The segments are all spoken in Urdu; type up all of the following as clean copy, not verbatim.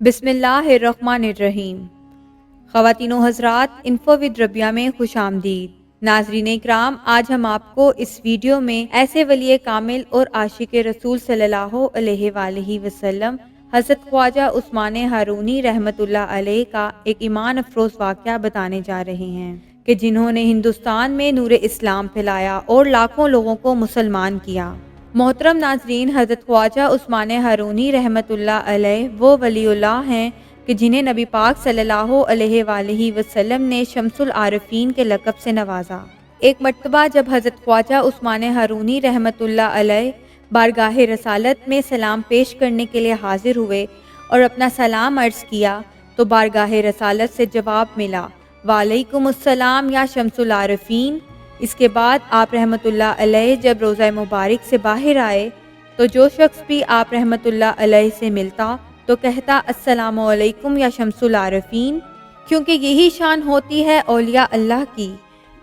بسم اللہ الرحمن الرحیم۔ خواتین و حضرات، انفو ود ربیہ میں خوش آمدید۔ ناظرین اکرام، آج ہم آپ کو اس ویڈیو میں ایسے ولی کامل اور عاشق رسول صلی اللہ علیہ وآلہ وسلم حضرت خواجہ عثمان ہارونی رحمۃ اللہ علیہ کا ایک ایمان افروز واقعہ بتانے جا رہے ہیں کہ جنہوں نے ہندوستان میں نور اسلام پھیلایا اور لاکھوں لوگوں کو مسلمان کیا۔ محترم ناظرین، حضرت خواجہ عثمان ہارونی رحمۃ اللہ علیہ وہ ولی اللہ ہیں کہ جنہیں نبی پاک صلی اللہ علیہ وآلہ وسلم نے شمس العارفین کے لقب سے نوازا۔ ایک مرتبہ جب حضرت خواجہ عثمان ہارونی رحمۃ اللہ علیہ بارگاہ رسالت میں سلام پیش کرنے کے لیے حاضر ہوئے اور اپنا سلام عرض کیا تو بارگاہ رسالت سے جواب ملا، وعلیکم السلام یا شمس العارفین۔ اس کے بعد آپ رحمۃ اللہ علیہ جب روضہ مبارک سے باہر آئے تو جو شخص بھی آپ رحمۃ اللہ علیہ سے ملتا تو کہتا السلام علیکم یا شمس العارفین، کیونکہ یہی شان ہوتی ہے اولیاء اللہ کی۔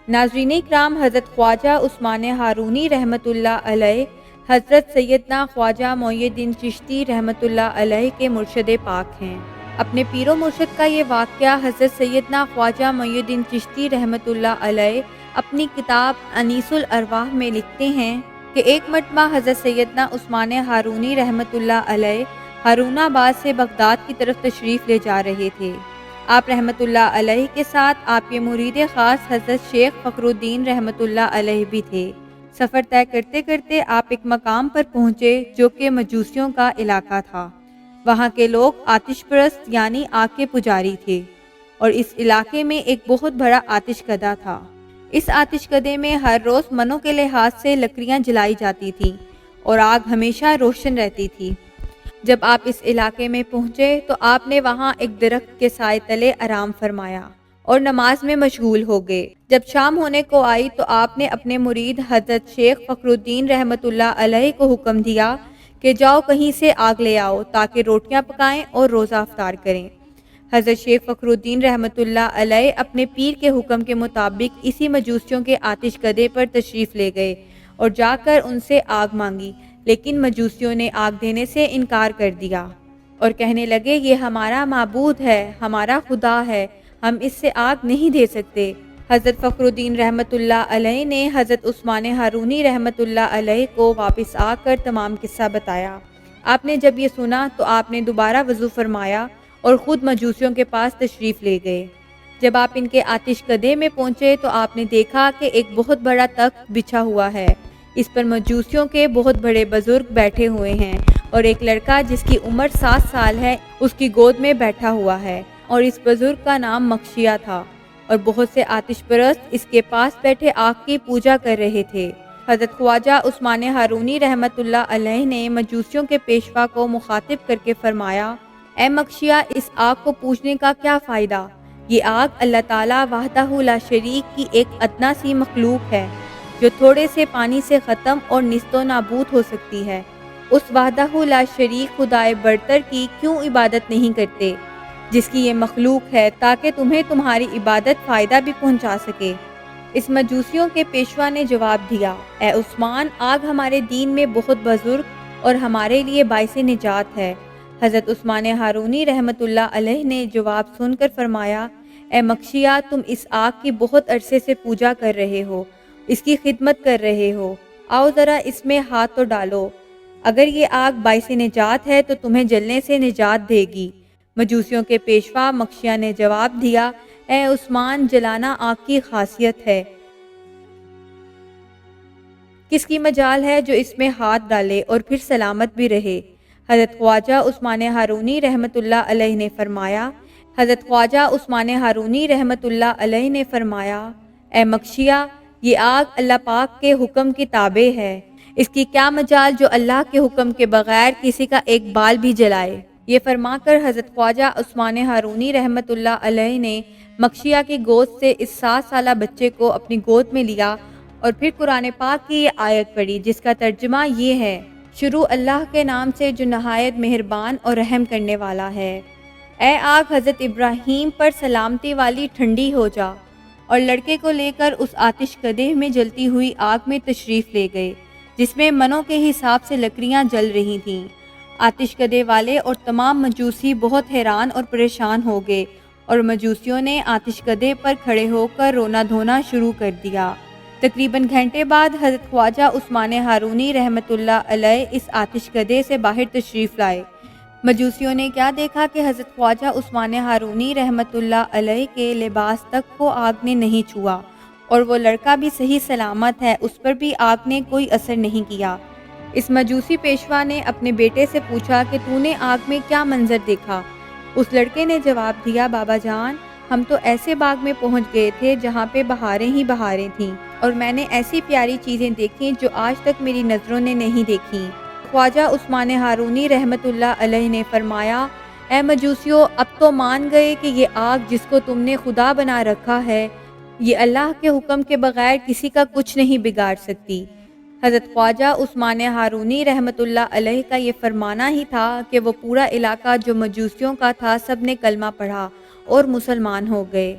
ناظرین اکرام، حضرت خواجہ عثمان ہارونی رحمۃ اللہ علیہ حضرت سیدنا خواجہ معین الدین چشتی رحمۃ اللہ علیہ کے مرشد پاک ہیں۔ اپنے پیر و مرشد کا یہ واقعہ حضرت سیدنا خواجہ معین الدین چشتی رحمۃ اللہ علیہ اپنی کتاب انیس الارواح میں لکھتے ہیں کہ ایک مرتبہ حضرت سیدنا عثمان ہارونی رحمۃ اللہ علیہ ہارون آباد سے بغداد کی طرف تشریف لے جا رہے تھے۔ آپ رحمۃ اللہ علیہ کے ساتھ آپ کے مرید خاص حضرت شیخ فخر الدین رحمۃ اللہ علیہ بھی تھے۔ سفر طے کرتے کرتے آپ ایک مقام پر پہنچے جو کہ مجوسیوں کا علاقہ تھا۔ وہاں کے لوگ آتش پرست یعنی آگ کے پجاری تھے اور اس علاقے میں ایک بہت بڑا آتش کدہ تھا۔ اس آتش کدے میں ہر روز منوں کے لحاظ سے لکڑیاں جلائی جاتی تھیں اور آگ ہمیشہ روشن رہتی تھی۔ جب آپ اس علاقے میں پہنچے تو آپ نے وہاں ایک درخت کے سائے تلے آرام فرمایا اور نماز میں مشغول ہو گئے۔ جب شام ہونے کو آئی تو آپ نے اپنے مرید حضرت شیخ فخر الدین رحمۃ اللہ علیہ کو حکم دیا کہ جاؤ کہیں سے آگ لے آؤ تاکہ روٹیاں پکائیں اور روزہ افطار کریں۔ حضرت شیخ فخر الدین رحمۃ اللہ علیہ اپنے پیر کے حکم کے مطابق اسی مجوسیوں کے آتش کدے پر تشریف لے گئے اور جا کر ان سے آگ مانگی، لیکن مجوسیوں نے آگ دینے سے انکار کر دیا اور کہنے لگے یہ ہمارا معبود ہے، ہمارا خدا ہے، ہم اس سے آگ نہیں دے سکتے۔ حضرت فخر الدین رحمۃ اللہ علیہ نے حضرت عثمان ہارونی رحمۃ اللہ علیہ کو واپس آ کر تمام قصہ بتایا۔ آپ نے جب یہ سنا تو آپ نے دوبارہ وضو فرمایا اور خود مجوسیوں کے پاس تشریف لے گئے۔ جب آپ ان کے آتش کدے میں پہنچے تو آپ نے دیکھا کہ ایک بہت بڑا تخت بچھا ہوا ہے، اس پر مجوسیوں کے بہت بڑے بزرگ بیٹھے ہوئے ہیں اور ایک لڑکا جس کی عمر 7 سال ہے اس کی گود میں بیٹھا ہوا ہے اور اس بزرگ کا نام مکشیہ تھا اور بہت سے آتش پرست اس کے پاس بیٹھے آگ کی پوجا کر رہے تھے۔ حضرت خواجہ عثمان ہارونی رحمۃ اللہ علیہ نے مجوسیوں کے پیشوا کو مخاطب کر کے فرمایا، اے مکشیہ، اس آگ کو پوجنے کا کیا فائدہ؟ یہ آگ اللہ تعالیٰ وحدہ لا شریک کی ایک ادنا سی مخلوق ہے جو تھوڑے سے پانی سے ختم اور نیست و نابود ہو سکتی ہے۔ اس وحدہ لا شریک خدائے برتر کی کیوں عبادت نہیں کرتے جس کی یہ مخلوق ہے تاکہ تمہیں تمہاری عبادت فائدہ بھی پہنچا سکے؟ اس مجوسیوں کے پیشوا نے جواب دیا، اے عثمان، آگ ہمارے دین میں بہت بزرگ اور ہمارے لیے باعث نجات ہے۔ حضرت عثمان ہارونی رحمۃ اللہ علیہ نے جواب سن کر فرمایا، اے مکشیہ، تم اس آگ کی بہت عرصے سے پوجا کر رہے ہو، اس کی خدمت کر رہے ہو، آؤ ذرا اس میں ہاتھ تو ڈالو، اگر یہ آگ باعث نجات ہے تو تمہیں جلنے سے نجات دے گی۔ مجوسیوں کے پیشوا مکشیہ نے جواب دیا، اے عثمان، جلانا آگ کی خاصیت ہے، کس کی مجال ہے جو اس میں ہاتھ ڈالے اور پھر سلامت بھی رہے؟ حضرت خواجہ عثمان ہارونی رحمۃ اللہ علیہ نے فرمایا اے مکشیہ، یہ آگ اللہ پاک کے حکم کی تابع ہے، اس کی کیا مجال جو اللہ کے حکم کے بغیر کسی کا ایک بال بھی جلائے۔ یہ فرما کر حضرت خواجہ عثمان ہارونی رحمۃ اللہ علیہ نے مکشیہ کی گود سے اس 7 سالہ بچے کو اپنی گود میں لیا اور پھر قرآن پاک کی یہ آیت پڑھی جس کا ترجمہ یہ ہے، شروع اللہ کے نام سے جو نہایت مہربان اور رحم کرنے والا ہے۔ اے آگ، حضرت ابراہیم پر سلامتی والی ٹھنڈی ہو جا، اور لڑکے کو لے کر اس آتش کدے میں جلتی ہوئی آگ میں تشریف لے گئے جس میں منوں کے حساب سے لکڑیاں جل رہی تھیں۔ آتش کدے والے اور تمام مجوسی بہت حیران اور پریشان ہو گئے اور مجوسیوں نے آتش کدے پر کھڑے ہو کر رونا دھونا شروع کر دیا۔ تقریباً گھنٹے بعد حضرت خواجہ عثمان ہارونی رحمۃ اللہ علیہ اس آتش کدے سے باہر تشریف لائے۔ مجوسیوں نے کیا دیکھا کہ حضرت خواجہ عثمان ہارونی رحمۃ اللہ علیہ کے لباس تک کو آگ نے نہیں چھوا، اور وہ لڑکا بھی صحیح سلامت ہے، اس پر بھی آگ نے کوئی اثر نہیں کیا۔ اس مجوسی پیشوا نے اپنے بیٹے سے پوچھا کہ تو نے آگ میں کیا منظر دیکھا؟ اس لڑکے نے جواب دیا، بابا جان، ہم تو ایسے باغ میں پہنچ گئے تھے جہاں پہ بہاریں ہی بہاریں تھیں، اور میں نے ایسی پیاری چیزیں دیکھیں جو آج تک میری نظروں نے نہیں دیکھیں۔ خواجہ عثمان ہارونی رحمۃ اللہ علیہ نے فرمایا، اے مجوسیوں، اب تو مان گئے کہ یہ آگ جس کو تم نے خدا بنا رکھا ہے، یہ اللہ کے حکم کے بغیر کسی کا کچھ نہیں بگاڑ سکتی۔ حضرت خواجہ عثمان ہارونی رحمۃ اللہ علیہ کا یہ فرمانا ہی تھا کہ وہ پورا علاقہ جو مجوسیوں کا تھا سب نے کلمہ پڑھا اور مسلمان ہو گئے۔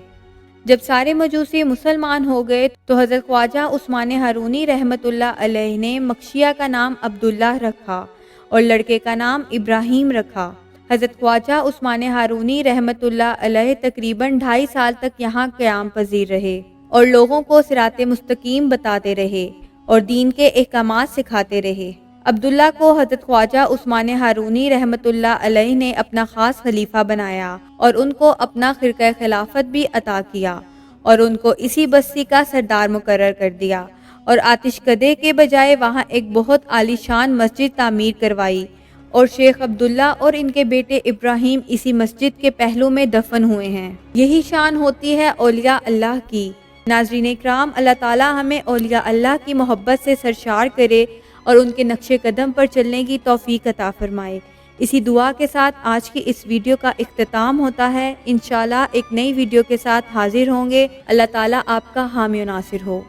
جب سارے مجوسی مسلمان ہو گئے تو حضرت خواجہ عثمان ہارونی رحمۃ اللہ علیہ نے مکشیہ کا نام عبداللہ رکھا اور لڑکے کا نام ابراہیم رکھا۔ حضرت خواجہ عثمان ہارونی رحمۃ اللہ علیہ تقریباً 2.5 سال تک یہاں قیام پذیر رہے اور لوگوں کو صراط مستقیم بتاتے رہے اور دین کے احکامات سکھاتے رہے۔ عبداللہ کو حضرت خواجہ عثمان ہارونی رحمۃ اللہ علیہ نے اپنا خاص خلیفہ بنایا اور ان کو اپنا خرقہ خلافت بھی عطا کیا اور ان کو اسی بستی کا سردار مقرر کر دیا، اور آتش کدے کے بجائے وہاں ایک بہت عالی شان مسجد تعمیر کروائی، اور شیخ عبداللہ اور ان کے بیٹے ابراہیم اسی مسجد کے پہلو میں دفن ہوئے ہیں۔ یہی شان ہوتی ہے اولیاء اللہ کی۔ ناظرین اکرام، اللہ تعالی ہمیں اولیاء اللہ کی محبت سے سرشار کرے اور ان کے نقش قدم پر چلنے کی توفیق عطا فرمائے۔ اسی دعا کے ساتھ آج کی اس ویڈیو کا اختتام ہوتا ہے۔ انشاءاللہ ایک نئی ویڈیو کے ساتھ حاضر ہوں گے۔ اللہ تعالیٰ آپ کا حامی و ناصر ہو۔